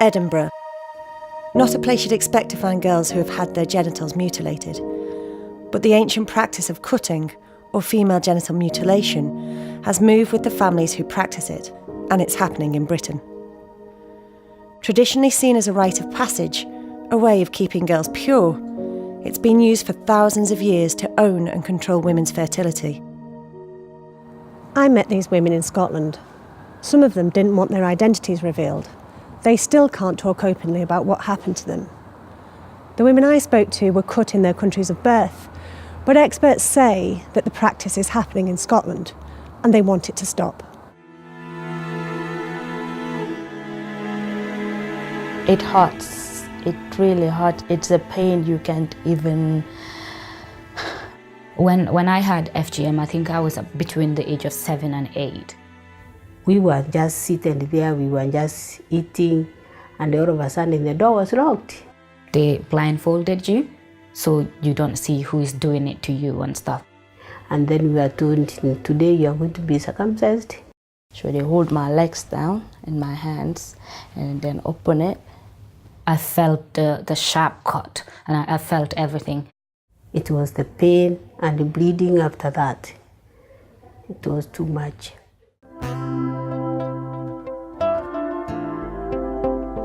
Edinburgh. Not a place you'd expect to find girls who have had their genitals mutilated. But the ancient practice of cutting, or female genital mutilation, has moved with the families who practice it, and it's happening in Britain. Traditionally seen as a rite of passage, a way of keeping girls pure, it's been used for thousands of years to own and control women's fertility. I met these women in Scotland. Some of them didn't want their identities revealed. They still can't talk openly about what happened to them. The women I spoke to were cut in their countries of birth, but experts say that the practice is happening in Scotland and they want it to stop. It hurts. It really hurts. It's a pain you can't even... When I had FGM, I think I was between the age of 7 and 8. We were just sitting there, we were just eating, and all of a sudden the door was locked. They blindfolded you, so you don't see who is doing it to you and stuff. And then we were told, today you are going to be circumcised. So they hold my legs down in my hands and then open it. I felt the sharp cut and I felt everything. It was the pain and the bleeding after that. It was too much.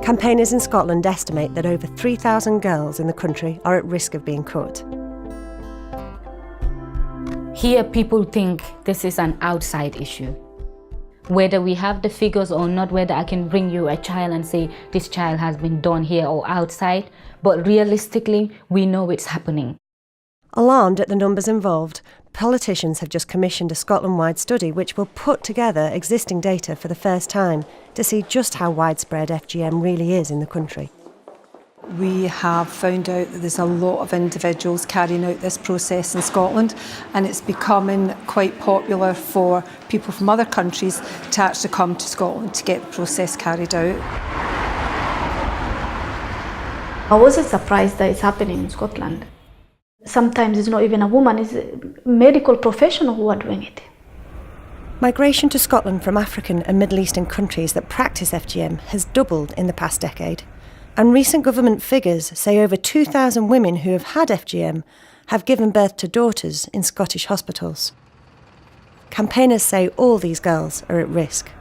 Campaigners in Scotland estimate that over 3,000 girls in the country are at risk of being cut. Here people think this is an outside issue. Whether we have the figures or not, whether I can bring you a child and say this child has been done here or outside, but realistically we know it's happening. Alarmed at the numbers involved, politicians have just commissioned a Scotland-wide study which will put together existing data for the first time to see just how widespread FGM really is in the country. We have found out that there's a lot of individuals carrying out this process in Scotland, and it's becoming quite popular for people from other countries to actually come to Scotland to get the process carried out. I wasn't surprised that it's happening in Scotland. Sometimes it's not even a woman, it's a medical professional who are doing it. Migration to Scotland from African and Middle Eastern countries that practice FGM has doubled in the past decade. And recent government figures say over 2,000 women who have had FGM have given birth to daughters in Scottish hospitals. Campaigners say all these girls are at risk.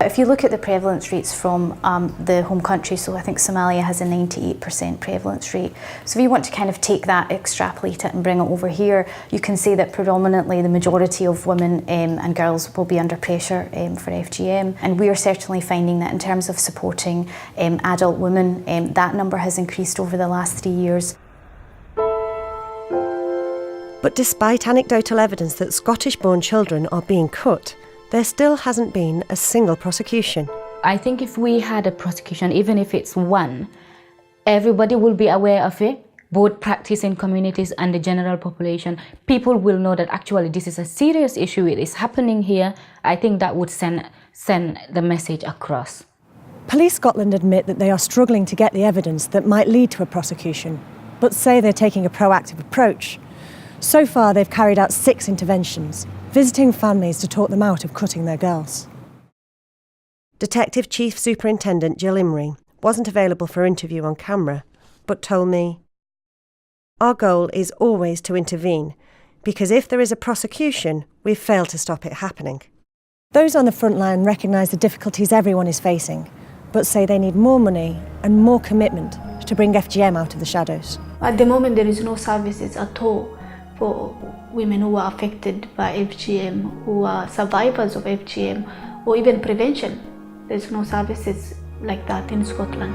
If you look at the prevalence rates from the home country, so I think Somalia has a 98% prevalence rate. So if you want to kind of take that, extrapolate it and bring it over here, you can say that predominantly the majority of women and girls will be under pressure for FGM. And we are certainly finding that in terms of supporting adult women, that number has increased over the last 3 years. But despite anecdotal evidence that Scottish-born children are being cut, there still hasn't been a single prosecution. I think if we had a prosecution, even if it's one, everybody will be aware of it, both practicing communities and the general population. People will know that actually this is a serious issue, it is happening here. I think that would send the message across. Police Scotland admit that they are struggling to get the evidence that might lead to a prosecution, but say they're taking a proactive approach. So far, they've carried out 6 interventions, visiting families to talk them out of cutting their girls. Detective Chief Superintendent Jill Imrie wasn't available for interview on camera, but told me, "Our goal is always to intervene, because if there is a prosecution, we've failed to stop it happening." Those on the front line recognise the difficulties everyone is facing, but say they need more money and more commitment to bring FGM out of the shadows. At the moment there is no services at all for women who are affected by FGM, who are survivors of FGM, or even prevention. There's no services like that in Scotland.